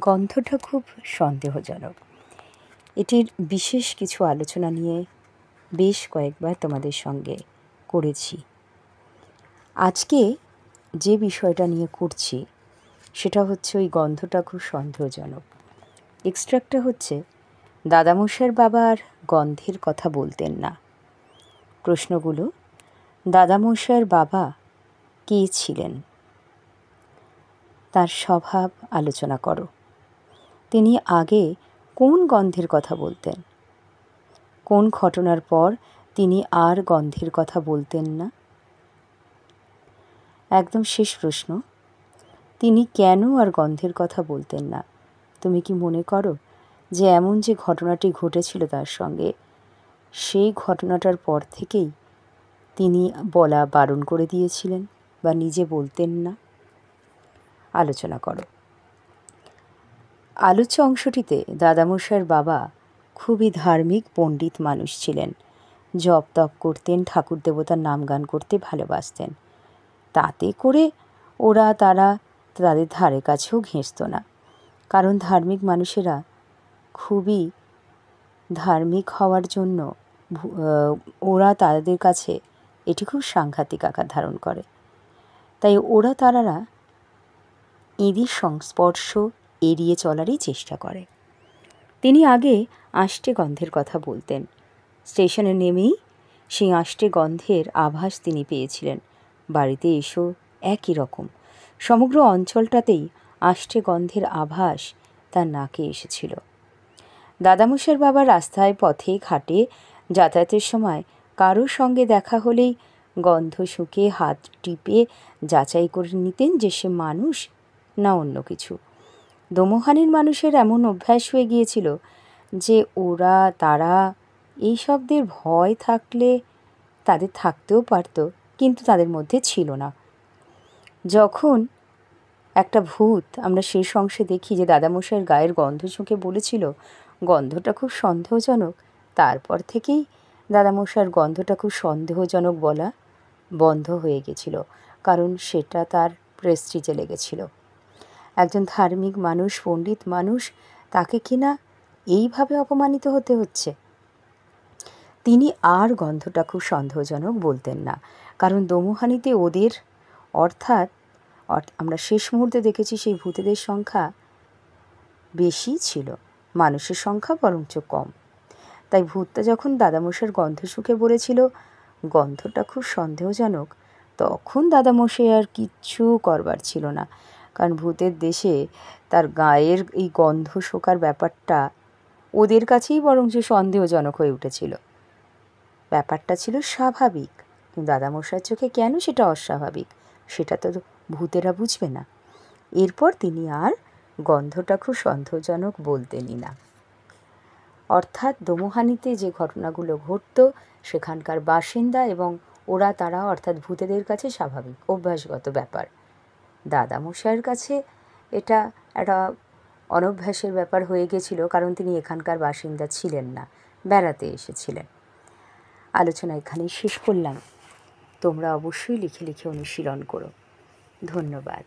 গন্ধটা খুব সন্দেহজনক। এটির বিশেষ কিছু আলোচনা নিয়ে বেশ কয়েকবার তোমাদের সঙ্গে করেছি। আজকে যে বিষয়টা নিয়ে করছি সেটা হচ্ছে ওই গন্ধটা খুব সন্দেহজনক। এক্সট্রাক্টটা হচ্ছে দাদামশাইয়ের বাবা আর গন্ধের কথা বলতেন না। প্রশ্নগুলো: দাদামশাইয়ের বাবা কে ছিলেন? তার স্বভাব আলোচনা করো। তিনি আগে কোন গন্ধের কথা বলতেন? কোন ঘটনার পর তিনি আর গন্ধের কথা বলতেন না? একদম শেষ প্রশ্ন, তিনি কেন আর গন্ধের কথা বলতেন না? তুমি কি মনে করো যে এমন যে ঘটনাটি ঘটেছিল তার সঙ্গে, সেই ঘটনাটার পর থেকেই তিনি বলা বারণ করে দিয়েছিলেন বা নিজে বলতেন না? আলোচনা করো। আলোচ্য অংশটিতে দাদামশাইয়ের বাবা খুবই ধার্মিক পণ্ডিত মানুষ ছিলেন। জপ তপ করতেন, ঠাকুর দেবতার নাম গান করতে ভালোবাসতেন। তাতে করে তারা তাদের ধারে কাছেও ঘেঁষত না, কারণ ধার্মিক মানুষেরা খুবই ধার্মিক হওয়ার জন্য তাদের কাছে এটি খুব সাংঘাতিক আকার ধারণ করে। তাই তারারা এঁদের সংস্পর্শ এড়িয়ে চলারই চেষ্টা করে। তিনি আগে আষ্টে গন্ধের কথা বলতেন। স্টেশনে নেমেই সেই আষ্টে গন্ধের আভাস তিনি পেয়েছিলেন। বাড়িতে এসেও একই রকম। সমগ্র অঞ্চলটাতেই আষ্টে গন্ধের আভাস তার নাকে এসেছিল। দাদামশাইয়ের বাবা রাস্তায়, পথে, ঘাটে যাতায়াতের সময় কারোর সঙ্গে দেখা হলেই গন্ধ শুঁকে হাত টিপে যাচাই করে নিতেন যে সে মানুষ না অন্য কিছু। দোমোহানির মানুষের এমন অভ্যাস হয়ে গিয়েছিল যে তারা এই শব্দের ভয় থাকলে তাদের থাকতেও পারত, কিন্তু তাদের মধ্যে ছিল না। যখন একটা ভূত আমরা শেষ অংশে দেখি যে দাদামশাইয়ের গায়ের গন্ধ শুঁকে বলেছিল গন্ধটা খুব সন্দেহজনক, তারপর থেকেই দাদামশাইয়ের গন্ধটা খুব সন্দেহজনক বলা বন্ধ হয়ে গেছিল, কারণ সেটা তার প্রেস্টিজে লেগেছিল। একজন ধার্মিক মানুষ, পণ্ডিত মানুষ, তাকে কিনা এইভাবে অপমানিত হতে হচ্ছে। তিনি আর গন্ধটা খুব সন্দেহজনক বলতেন না, কারণ দোমোহানিতে অর্থাৎ আমরা শেষ মুহূর্তে দেখেছি সেই ভূতেদের সংখ্যা বেশি ছিল, মানুষের সংখ্যা বরঞ্চ কম। তাই ভূতটা যখন দাদামশাইয়ের গন্ধ শুঁকে বলেছিল গন্ধটা খুব সন্দেহজনক, তখন দাদামশাই আর কিচ্ছু করবার ছিল না, কারণ ভূতের দেশে তার গায়ের এই গন্ধ শোকার ব্যাপারটা ওদের কাছেই বরঞ্চ সন্দেহজনক হয়ে উঠেছিল। ব্যাপারটা ছিল স্বাভাবিক, কিন্তু দাদামশাইয়ের চোখে কেন সেটা অস্বাভাবিক সেটা তো ভূতেরা বুঝবে না। এরপর তিনি আর গন্ধটা খুব সন্দেহজনক বলতেনই না। অর্থাৎ দোমোহানিতে যে ঘটনাগুলো ঘটত সেখানকার বাসিন্দা এবং তারা অর্থাৎ ভূতেদের কাছে স্বাভাবিক, অভ্যাসগত ব্যাপার। দাদামশাইয়ের কাছে এটা একটা অনভ্যাসের ব্যাপার হয়ে গেছিল, কারণ তিনি এখানকার বাসিন্দা ছিলেন না, বেড়াতে এসেছিলেন। আলোচনা এখানেই শেষ করলাম। তোমরা অবশ্যই লিখে লিখে অনুশীলন করো। ধন্যবাদ।